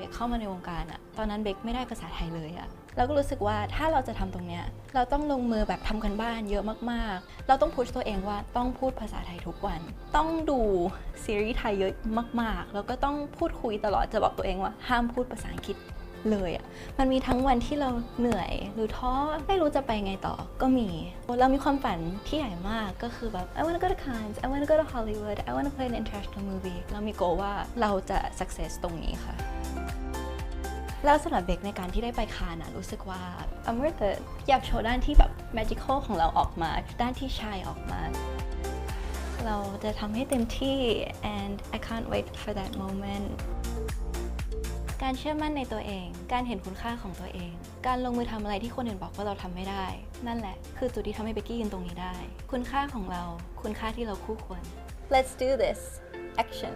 เบคเข้ามาในวงการอะตอนนั้นเบคไม่ได้ภาษาไทยเลยอะเราก็รู้สึกว่าถ้าเราจะทำตรงเนี้ยเราต้องลงมือแบบทำกันบ้านเยอะมากๆเราต้องพุชตัวเองว่าต้องพูดภาษาไทยทุกวันต้องดูซีรีส์ไทยเยอะมากๆแล้วก็ต้องพูดคุยตลอดจะบอกตัวเองว่าห้ามพูดภาษาอังกฤษเลยอะมันมีทั้งวันที่เราเหนื่อยหรือท้อไม่รู้จะไปไงต่อก็มีเรามีความฝันที่ใหญ่มากก็คือแบบ I wanna go to Cannes I wanna go to Hollywood I wanna play an international movie เรามีโกว่าเราจะ success ตรงนี้ค่ะแล้วสำหรับเบคในการที่ได้ไปคานนะรู้สึกว่า I'm worth it อยากโชว์ด้านที่แบบ magical ของเราออกมาด้านที่ชายออกมาเราจะทำให้เต็มที่ and I can't wait for that moment การเชื่อมั่นในตัวเองการเห็นคุณค่าของตัวเองการลงมือทำอะไรที่คนอื่นบอกว่าเราทำไม่ได้นั่นแหละคือจุดที่ทำให้เบกกี้ยืนตรงนี้ได้คุณค่าของเราคุณค่าที่เราคู่ควร Let's do this action